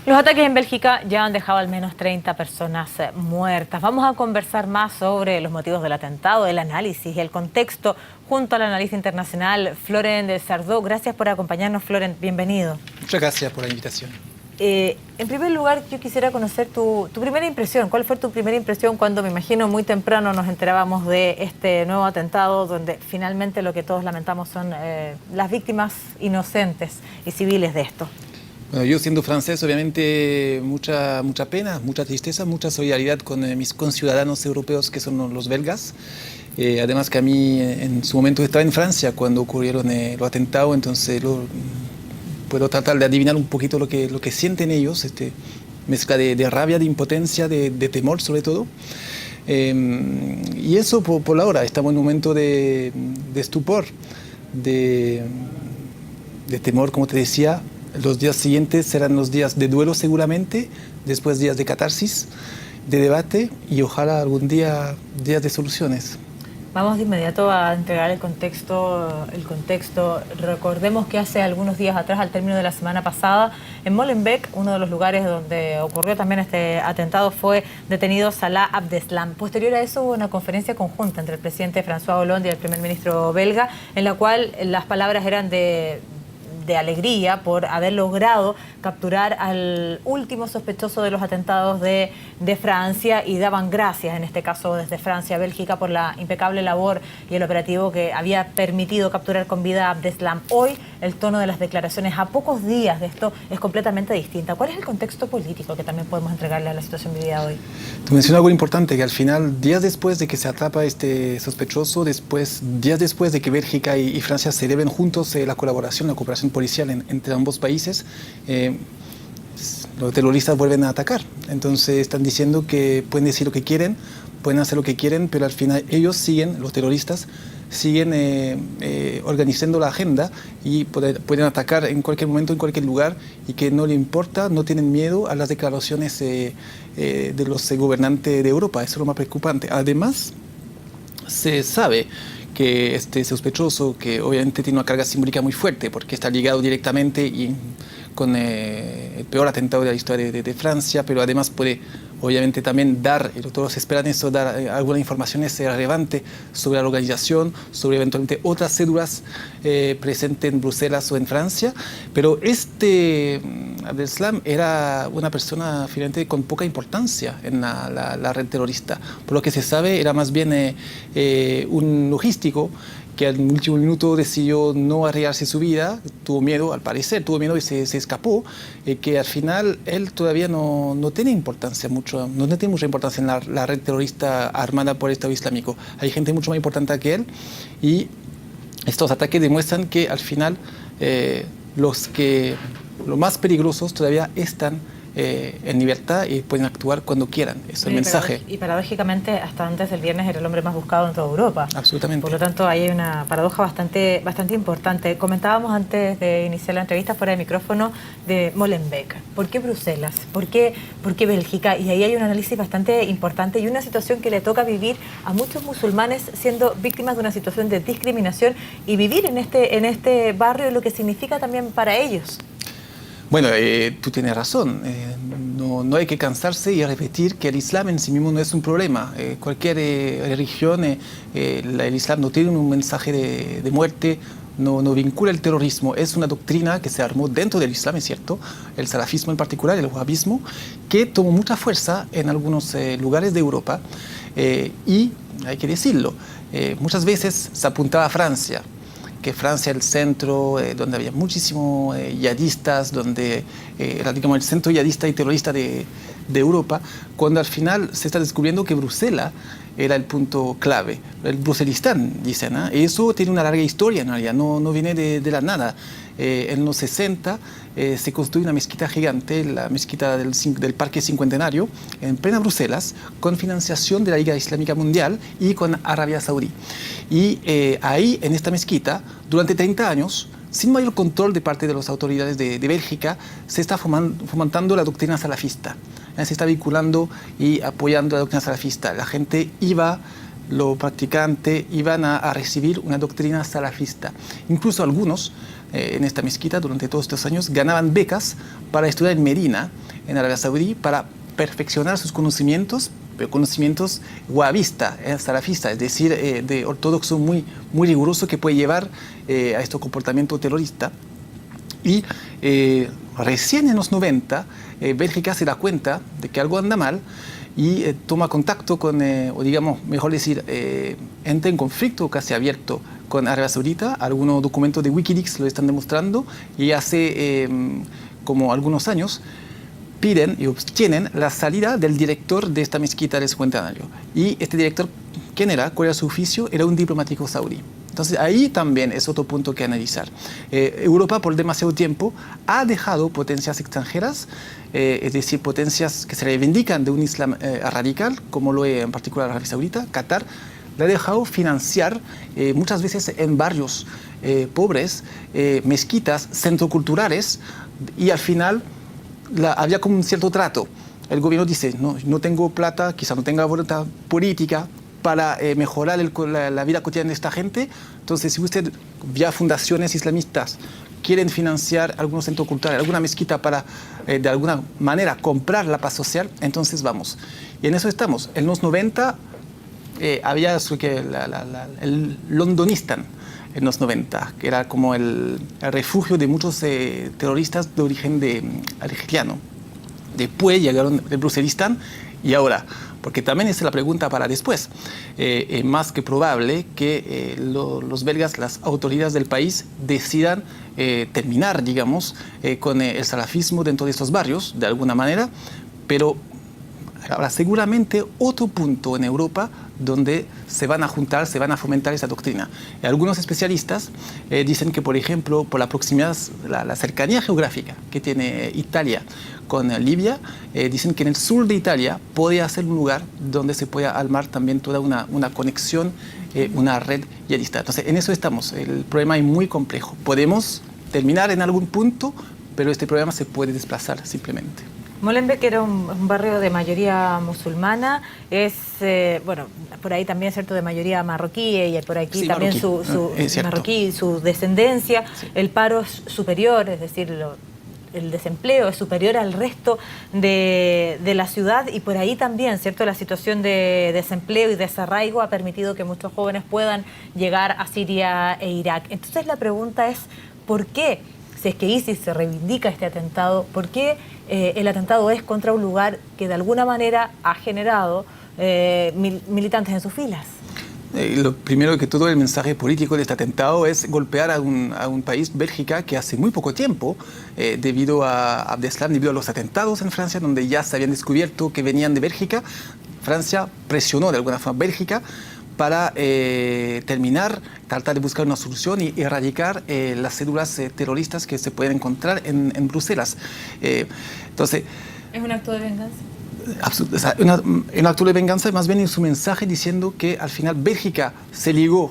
Los ataques en Bélgica ya han dejado al menos 30 personas muertas. Vamos a conversar más sobre los motivos del atentado, el análisis y el contexto junto al analista internacional Florent Sardó. Gracias por acompañarnos, Florent. Bienvenido. Muchas gracias por la invitación. En primer lugar, yo quisiera conocer tu primera impresión. ¿Cuál fue tu primera impresión cuando, me imagino, muy temprano nos enterábamos de este nuevo atentado, donde finalmente lo que todos lamentamos son las víctimas inocentes y civiles de esto? Bueno, yo siendo francés, obviamente mucha pena, mucha tristeza, mucha solidaridad con mis conciudadanos europeos que son los belgas. Además que a mí en su momento estaba en Francia cuando ocurrieron los atentados, entonces puedo tratar de adivinar un poquito lo que sienten ellos, mezcla de rabia, de impotencia, de temor sobre todo. Y eso por la hora, estamos en un momento de estupor, de temor, como te decía. Los días siguientes serán los días de duelo seguramente, después días de catarsis, de debate y ojalá algún día días de soluciones. Vamos de inmediato a entregar el contexto. Recordemos que hace algunos días atrás, al término de la semana pasada, en Molenbeek, uno de los lugares donde ocurrió también este atentado, fue detenido Salah Abdeslam. Posterior a eso hubo una conferencia conjunta entre el presidente François Hollande y el primer ministro belga, en la cual las palabras eran de alegría por haber logrado capturar al último sospechoso de los atentados de Francia, y daban gracias, en este caso desde Francia a Bélgica, por la impecable labor y el operativo que había permitido capturar con vida a Abdeslam. Hoy el tono de las declaraciones a pocos días de esto es completamente distinta. ¿Cuál es el contexto político que también podemos entregarle a la situación vivida hoy? Tú mencionas algo importante, que al final, días después de que se atrapa este sospechoso, días después de que Bélgica y Francia celebren juntos la cooperación policial entre ambos países, los terroristas vuelven a atacar. Entonces están diciendo que pueden decir lo que quieren, pueden hacer lo que quieren, pero al final ellos siguen, los terroristas, siguen organizando la agenda y pueden atacar en cualquier momento, en cualquier lugar, y que no le importa, no tienen miedo a las declaraciones de los gobernantes de Europa. Eso es lo más preocupante. Además, se sabe que este sospechoso, que obviamente tiene una carga simbólica muy fuerte porque está ligado directamente con el peor atentado de la historia de Francia, pero además puede obviamente también dar, y todos esperan eso, dar algunas informaciones relevantes sobre la organización, sobre eventualmente otras cédulas presentes en Bruselas o en Francia. Pero Abdeslam era una persona finalmente con poca importancia en la red terrorista. Por lo que se sabe, era más bien un logístico que al último minuto decidió no arriesgarse su vida, tuvo miedo, al parecer, y se escapó, que al final él todavía no tiene importancia mucho, no tiene mucha importancia en la red terrorista armada por el Estado Islámico. Hay gente mucho más importante que él, y estos ataques demuestran que al final los más peligrosos todavía están en libertad y pueden actuar cuando quieran. Eso es el mensaje. Y paradójicamente, hasta antes del viernes era el hombre más buscado en toda Europa. Absolutamente. Por lo tanto, ahí hay una paradoja bastante importante. Comentábamos antes de iniciar la entrevista fuera de micrófono de Molenbeek. ¿Por qué Bruselas? ¿Por qué Bélgica? Y ahí hay un análisis bastante importante y una situación que le toca vivir a muchos musulmanes siendo víctimas de una situación de discriminación y vivir en este barrio, lo que significa también para ellos. Bueno, tú tienes razón. No hay que cansarse y repetir que el Islam en sí mismo no es un problema. Cualquier religión, el Islam no tiene un mensaje de muerte, no vincula el terrorismo. Es una doctrina que se armó dentro del Islam, es cierto, el salafismo en particular, el wahabismo, que tomó mucha fuerza en algunos lugares de Europa. Y hay que decirlo, muchas veces se apuntaba a Francia, que Francia era el centro donde había muchísimos yihadistas, donde era, digamos, el centro yihadista y terrorista de Europa, cuando al final se está descubriendo que Bruselas era el punto clave. El Bruselistán, dicen, ¿eh? Y eso tiene una larga historia en realidad, no viene de la nada. En los 60 se construyó una mezquita gigante, la mezquita del Parque Cincuentenario, en plena Bruselas, con financiación de la Liga Islámica Mundial y con Arabia Saudí. Y ahí, en esta mezquita, durante 30 años, sin mayor control de parte de las autoridades de Bélgica, se está fomentando la doctrina salafista. Se está vinculando y apoyando la doctrina salafista. La gente los practicantes iban a recibir una doctrina salafista. Incluso algunos en esta mezquita durante todos estos años ganaban becas para estudiar en Medina, en Arabia Saudí para perfeccionar sus conocimientos, pero conocimientos wahabista, salafista, es decir, de ortodoxo muy riguroso que puede llevar a este comportamiento terrorista. Y recién en los 90, Bélgica se da cuenta de que algo anda mal y toma contacto con, o digamos, mejor decir, entra en conflicto casi abierto con Arabia Saudita. Algunos documentos de Wikileaks lo están demostrando y hace como algunos años piden y obtienen la salida del director de esta mezquita del Cincuentenario. Y este director, ¿quién era? ¿Cuál era su oficio? Era un diplomático saudí. Entonces ahí también es otro punto que analizar. Europa por demasiado tiempo ha dejado potencias extranjeras, es decir, potencias que se reivindican de un Islam radical, como lo es en particular Arabia Saudita, Qatar, le ha dejado financiar muchas veces en barrios pobres, mezquitas, centros culturales, y al final había como un cierto trato. El gobierno dice, no tengo plata, quizá no tenga voluntad política para mejorar la vida cotidiana de esta gente. Entonces, si usted, vía fundaciones islamistas, quieren financiar algún centro cultural, alguna mezquita para, de alguna manera, comprar la paz social, entonces vamos. Y en eso estamos. En los 90 había el Londonistan, en los 90, que era como el refugio de muchos terroristas de origen algeriano. Después llegaron el Bruselistan y ahora, porque también es la pregunta para después, es más que probable que los belgas, las autoridades del país, decidan terminar, digamos, con el salafismo dentro de estos barrios, de alguna manera, pero habrá seguramente otro punto en Europa donde se van a juntar, se van a fomentar esa doctrina. Algunos especialistas dicen que, por ejemplo, por la proximidad, la cercanía geográfica que tiene Italia con Libia, dicen que en el sur de Italia podría ser un lugar donde se pueda armar también toda una conexión, una red yihadista. Entonces, en eso estamos. El problema es muy complejo. Podemos terminar en algún punto, pero este problema se puede desplazar simplemente. Molenbeek era un barrio de mayoría musulmana, es, bueno, por ahí también, ¿cierto?, de mayoría marroquí, y por aquí sí, también marroquí, su descendencia. Sí. El paro es superior, es decir, el desempleo es superior al resto de la ciudad, y por ahí también, ¿cierto?, la situación de desempleo y desarraigo ha permitido que muchos jóvenes puedan llegar a Siria e Irak. Entonces la pregunta es, ¿por qué? Si es que ISIS se reivindica este atentado, ¿por qué el atentado es contra un lugar que de alguna manera ha generado militantes en sus filas? Lo primero que todo, el mensaje político de este atentado es golpear a un país, Bélgica, que hace muy poco tiempo, debido a Abdeslam, debido a los atentados en Francia, donde ya se habían descubierto que venían de Bélgica, Francia presionó de alguna forma a Bélgica para terminar, tratar de buscar una solución y erradicar las células terroristas que se pueden encontrar en Bruselas. Entonces, ¿es un acto de venganza? O sea, un acto de venganza, más bien es un mensaje diciendo que al final Bélgica se ligó,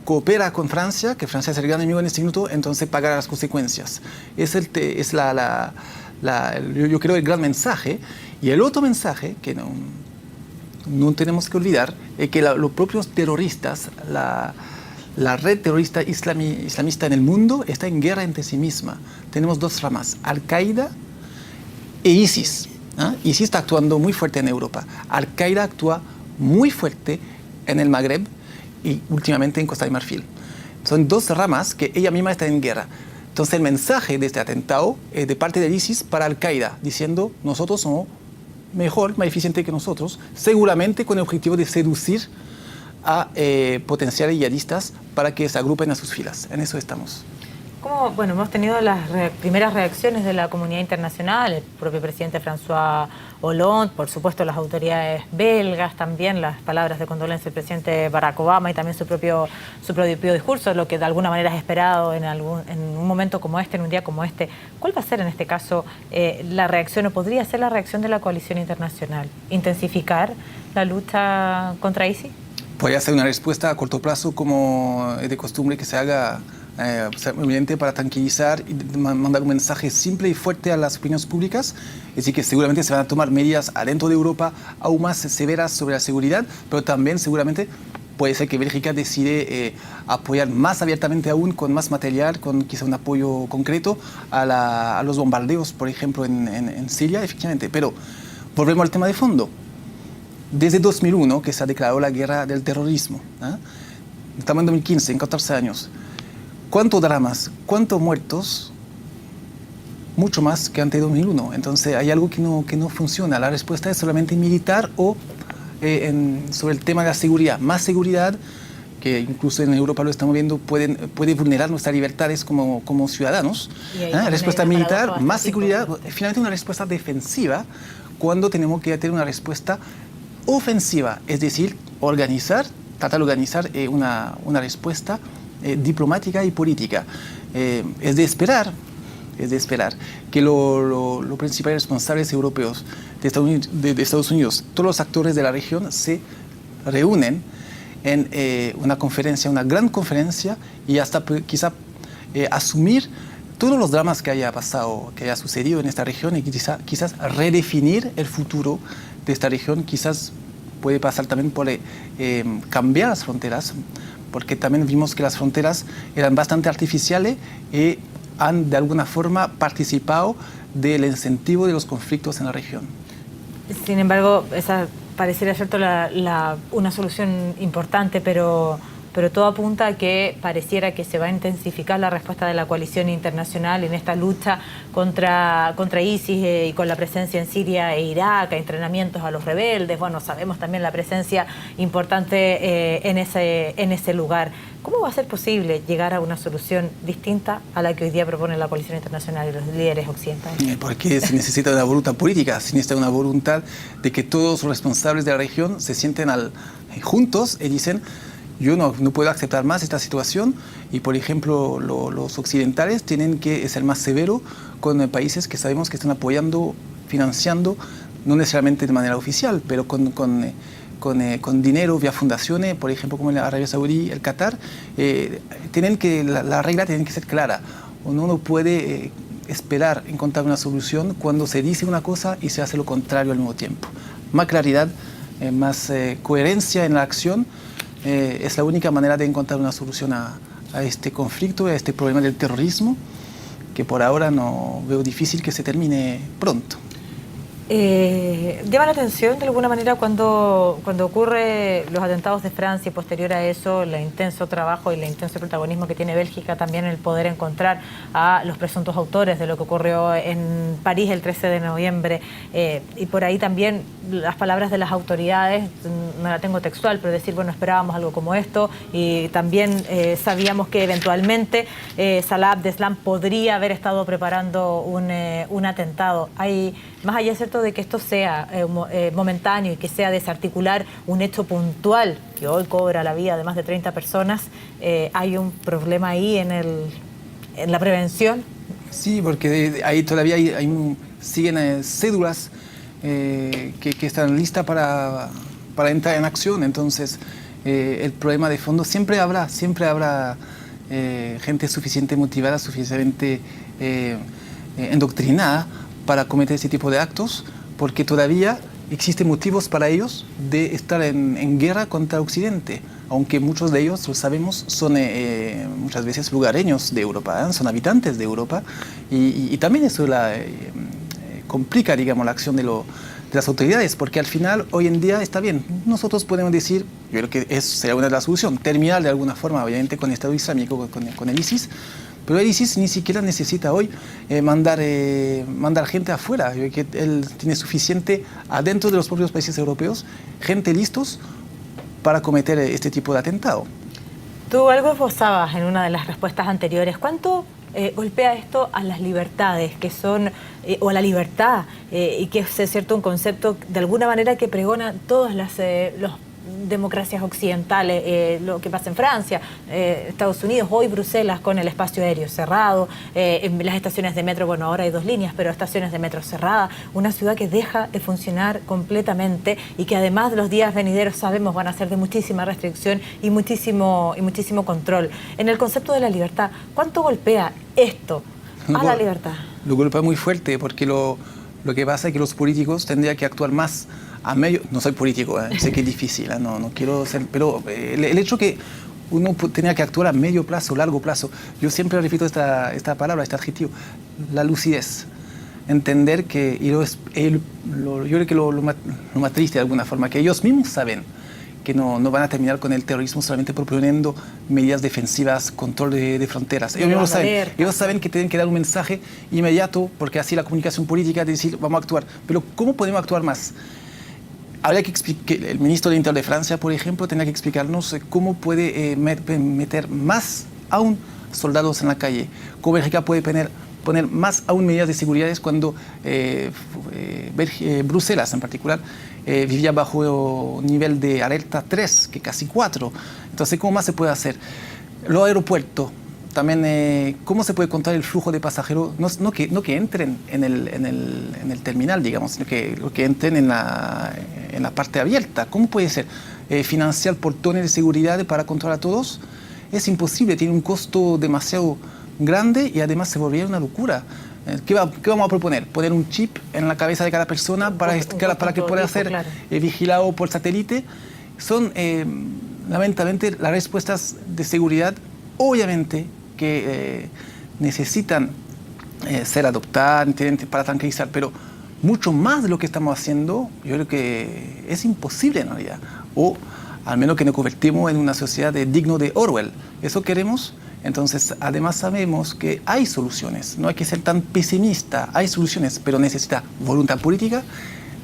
coopera con Francia, que Francia es el gran enemigo en este minuto, entonces pagará las consecuencias. Es yo creo, el gran mensaje. Y el otro mensaje que no tenemos que olvidar es que los propios terroristas, la red terrorista islamista en el mundo está en guerra entre sí misma. Tenemos dos ramas, Al-Qaeda e ISIS. ISIS está actuando muy fuerte en Europa. Al-Qaeda actúa muy fuerte en el Magreb y últimamente en Costa de Marfil. Son dos ramas que ella misma está en guerra. Entonces el mensaje de este atentado es de parte del ISIS para Al-Qaeda, diciendo nosotros somos mejor, más eficiente que nosotros, seguramente con el objetivo de seducir a potenciales yihadistas para que se agrupen a sus filas. En eso estamos. ¿Cómo? Bueno, hemos tenido las primeras reacciones de la comunidad internacional, el propio presidente François Hollande, por supuesto las autoridades belgas, también las palabras de condolencia del presidente Barack Obama y también su propio discurso, lo que de alguna manera es esperado en un momento como este, en un día como este. ¿Cuál va a ser en este caso la reacción, o podría ser la reacción de la coalición internacional? ¿Intensificar la lucha contra ISIS? Podría ser una respuesta a corto plazo, como es de costumbre que se haga evidente, para tranquilizar y mandar un mensaje simple y fuerte a las opiniones públicas. Es decir, que seguramente se van a tomar medidas adentro de Europa aún más severas sobre la seguridad, pero también seguramente puede ser que Bélgica decide apoyar más abiertamente aún, con más material, con quizá un apoyo concreto a los bombardeos, por ejemplo, en Siria, efectivamente. Pero volvemos al tema de fondo. Desde 2001, que se ha declarado la guerra del terrorismo, ¿eh? Estamos en 2015, en 14 años. ¿Cuántos dramas, cuántos muertos? Mucho más que antes de 2001. Entonces hay algo que no funciona. La respuesta es solamente militar o sobre el tema de la seguridad. Más seguridad, que incluso en Europa lo estamos viendo, puede vulnerar nuestras libertades como ciudadanos. Respuesta militar, más seguridad, finalmente una respuesta defensiva, cuando tenemos que tener una respuesta ofensiva, es decir, tratar de organizar una respuesta diplomática y política. Es de esperar que los principales responsables europeos de Estados Unidos, todos los actores de la región se reúnen en una conferencia, una gran conferencia, y hasta quizá asumir todos los dramas que haya pasado, que haya sucedido en esta región, y quizás redefinir el futuro de esta región. Quizás puede pasar también por cambiar las fronteras, porque también vimos que las fronteras eran bastante artificiales y han de alguna forma participado del incentivo de los conflictos en la región. Sin embargo, esa pareciera cierto una solución importante, pero todo apunta a que pareciera que se va a intensificar la respuesta de la coalición internacional en esta lucha contra ISIS, y con la presencia en Siria e Irak, entrenamientos a los rebeldes. Bueno, sabemos también la presencia importante en ese lugar. ¿Cómo va a ser posible llegar a una solución distinta a la que hoy día propone la coalición internacional y los líderes occidentales? Porque se necesita una voluntad política, se necesita una voluntad de que todos los responsables de la región se sienten juntos y dicen: yo no puedo aceptar más esta situación, y por ejemplo los occidentales tienen que ser más severos con países que sabemos que están apoyando, financiando, no necesariamente de manera oficial, pero con dinero vía fundaciones, por ejemplo como la Arabia Saudí, el Qatar. La regla tiene que ser clara. Uno no puede esperar encontrar una solución cuando se dice una cosa y se hace lo contrario al mismo tiempo. Más claridad, más coherencia en la acción. Es la única manera de encontrar una solución a este conflicto, a este problema del terrorismo, que por ahora no veo difícil que se termine pronto. Llama la atención de alguna manera cuando ocurre los atentados de Francia, y posterior a eso el intenso trabajo y el intenso protagonismo que tiene Bélgica también en el poder encontrar a los presuntos autores de lo que ocurrió en París el 13 de noviembre, y por ahí también las palabras de las autoridades, no la tengo textual, pero decir, bueno, esperábamos algo como esto, y también sabíamos que eventualmente Salah Abdeslam podría haber estado preparando un atentado. Hay, más allá, ¿cierto?, de que esto sea momentáneo y que sea desarticular un hecho puntual que hoy cobra la vida de más de 30 personas, hay un problema ahí en la prevención. Sí, porque ahí todavía siguen cédulas que están listas para entrar en acción. Entonces el problema de fondo siempre habrá gente suficiente motivada, suficientemente endoctrinada para cometer ese tipo de actos, porque todavía existen motivos para ellos de estar en guerra contra Occidente, aunque muchos de ellos, lo sabemos, son muchas veces lugareños de Europa, son habitantes de Europa, y también eso complica, digamos, la acción de las autoridades, porque al final, hoy en día, está bien, nosotros podemos decir, yo creo que eso sería una de las soluciones, terminar de alguna forma, obviamente, con el Estado Islámico, con el ISIS, pero el ISIS ni siquiera necesita hoy mandar gente afuera. Yo creo que él tiene suficiente adentro de los propios países europeos, gente listos para cometer este tipo de atentado. Tú algo esbozabas en una de las respuestas anteriores. ¿Cuánto golpea esto a las libertades que son, o a la libertad, y que es cierto un concepto de alguna manera que pregona todas las democracias occidentales, lo que pasa en Francia, Estados Unidos, hoy Bruselas con el espacio aéreo cerrado, las estaciones de metro, bueno, ahora hay 2 líneas, pero estaciones de metro cerradas, una ciudad que deja de funcionar completamente y que además de los días venideros sabemos van a ser de muchísima restricción y muchísimo control. En el concepto de la libertad, ¿cuánto golpea esto a la libertad? Lo golpea muy fuerte, porque lo que pasa es que los políticos tendrían que actuar más a medio, no soy político, sé que es difícil, no quiero ser, pero el hecho que uno tenía que actuar a medio plazo, largo plazo, yo siempre repito esta palabra, este adjetivo, la lucidez. Entender que, yo creo que lo más triste de alguna forma, que ellos mismos saben que no van a terminar con el terrorismo solamente proponiendo medidas defensivas, control de fronteras. Ellos mismos lo saben. Ellos saben que tienen que dar un mensaje inmediato, porque así la comunicación política de decir, vamos a actuar. Pero ¿cómo podemos actuar más? Habría que explicar, el ministro de Interior de Francia, por ejemplo, tendría que explicarnos cómo puede meter más aún soldados en la calle. Cómo Bélgica puede poner más aún medidas de seguridad cuando Bruselas en particular vivía bajo nivel de alerta 3, que casi 4. Entonces, ¿cómo más se puede hacer? Los aeropuertos, también cómo se puede controlar el flujo de pasajeros, no que entren en el terminal, digamos, sino que entren en la parte abierta. ¿Cómo puede ser? Financiar portones de seguridad para controlar a todos es imposible, tiene un costo demasiado grande y además se volvería una locura. ¿Qué vamos a proponer? Poner un chip en la cabeza de cada persona para que pueda ser vigilado por satélite. Son, lamentablemente, las respuestas de seguridad, obviamente, que necesitan ser adoptadas para tranquilizar, pero mucho más de lo que estamos haciendo, yo creo que es imposible en realidad. O al menos que nos convertimos en una sociedad digno de Orwell. ¿Eso queremos? Entonces, además sabemos que hay soluciones, no hay que ser tan pesimista, hay soluciones, pero necesita voluntad política,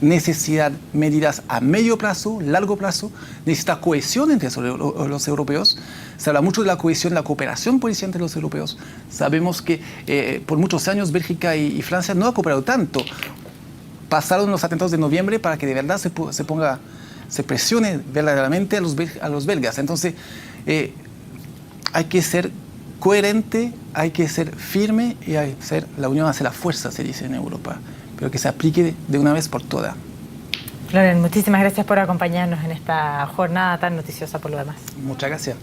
necesita medidas a medio plazo, largo plazo, necesita cohesión entre los europeos. Se habla mucho de la cohesión, la cooperación policial entre los europeos. Sabemos que por muchos años Bélgica y Francia no han cooperado tanto. Pasaron los atentados de noviembre para que de verdad se presione verdaderamente a los belgas. Entonces, hay que ser coherente, hay que ser firme y la unión hace la fuerza, se dice en Europa, pero que se aplique de una vez por todas. Floren, muchísimas gracias por acompañarnos en esta jornada tan noticiosa por lo demás. Muchas gracias.